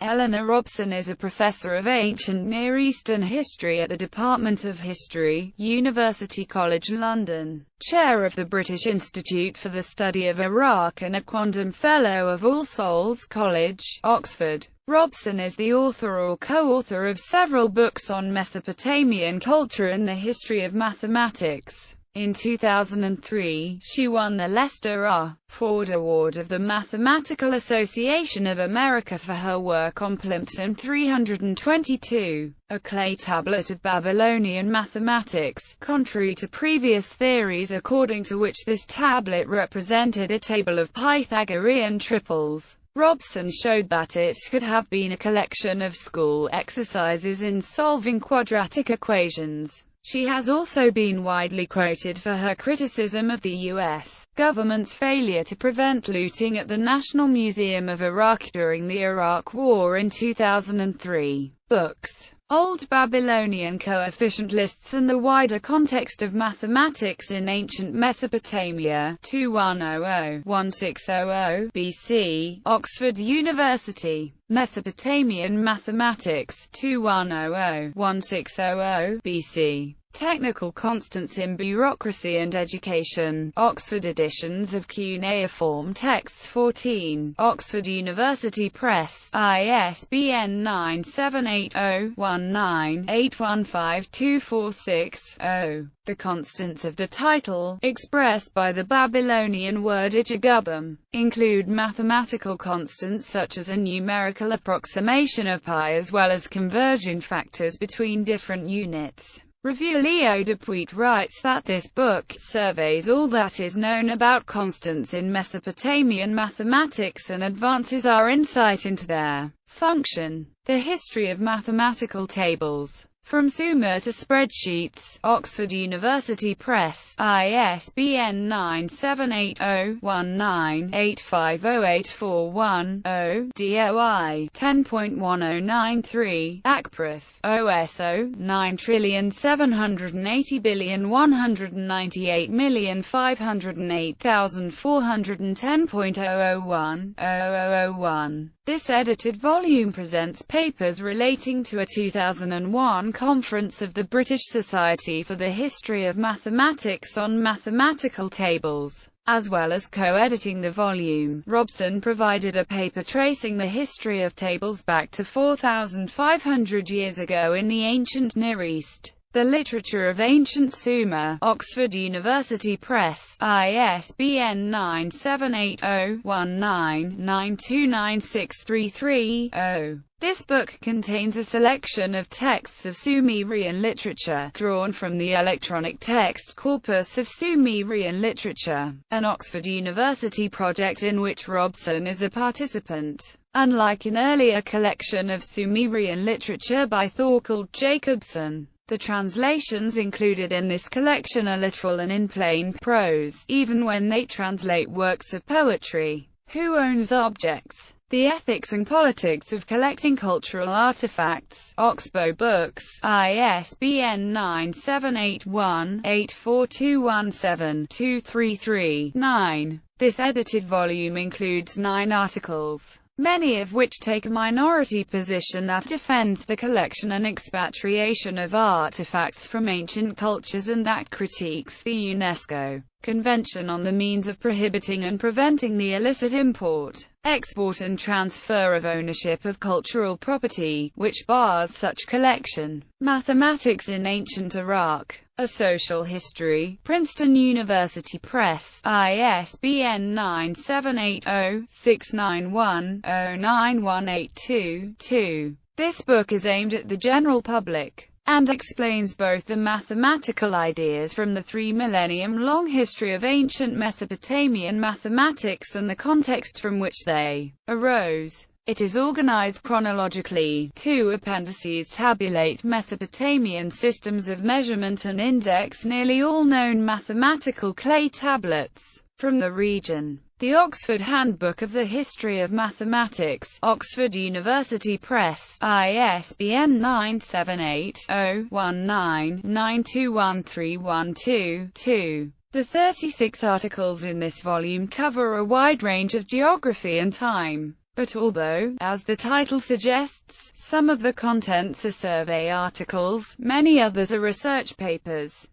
Eleanor Robson is a professor of Ancient Near Eastern History at the Department of History, University College London, chair of the British Institute for the Study of Iraq and a Quondam Fellow of All Souls College, Oxford. Robson is the author or co-author of several books on Mesopotamian culture and the history of mathematics. In 2003, she won the Lester R. Ford Award of the Mathematical Association of America for her work on Plimpton 322, a clay tablet of Babylonian mathematics, contrary to previous theories according to which this tablet represented a table of Pythagorean triples. Robson showed that it could have been a collection of school exercises in solving quadratic equations. She has also been widely quoted for her criticism of the U.S. government's failure to prevent looting at the National Museum of Iraq during the Iraq War in 2003. Books. Old Babylonian Coefficient Lists and the Wider Context of Mathematics in Ancient Mesopotamia, 2100-1600 BC, Oxford University. Mesopotamian Mathematics, 2100-1600 BC. Technical Constants in Bureaucracy and Education, Oxford editions of cuneiform texts 14, Oxford University Press, ISBN 978-0-19-815246-0. The constants of the title, expressed by the Babylonian word igigubum, include mathematical constants such as a numerical approximation of pi as well as conversion factors between different units. Review. Leo Dupuit writes that this book surveys all that is known about constants in Mesopotamian mathematics and advances our insight into their function. The history of mathematical tables. From Sumer to Spreadsheets, Oxford University Press, ISBN 978-0-19-850841-0, DOI 10.1093, ACPRIF, OSO 9780198,410.001. This edited volume presents papers relating to a 2001 conference of the British Society for the History of Mathematics on mathematical tables. As well as co-editing the volume, Robson provided a paper tracing the history of tables back to 4,500 years ago in the ancient Near East. The Literature of Ancient Sumer, Oxford University Press, ISBN 978-0-19-929633-0. This book contains a selection of texts of Sumerian literature, drawn from the electronic text corpus of Sumerian literature, an Oxford University project in which Robson is a participant. Unlike an earlier collection of Sumerian literature by Thorkild Jacobson, the translations included in this collection are literal and in plain prose, even when they translate works of poetry. Who owns objects? The Ethics and Politics of Collecting Cultural Artifacts, Oxbow Books, ISBN 978-1-84217-233-9. This edited volume includes 9 articles, many of which take a minority position that defends the collection and expatriation of artifacts from ancient cultures and that critiques the UNESCO Convention on the Means of Prohibiting and Preventing the Illicit Import, Export and Transfer of Ownership of Cultural Property, which bars such collection. Mathematics in Ancient Iraq. A Social History, Princeton University Press, ISBN 978-0-691-09182-2. This book is aimed at the general public, and explains both the mathematical ideas from the 3-millennium-long history of ancient Mesopotamian mathematics and the context from which they arose. It is organized chronologically. 2 appendices tabulate Mesopotamian systems of measurement and index nearly all known mathematical clay tablets from the region. The Oxford Handbook of the History of Mathematics, Oxford University Press, ISBN 978-0-19-921312-2. The 36 articles in this volume cover a wide range of geography and time. But although, as the title suggests, some of the contents are survey articles, many others are research papers.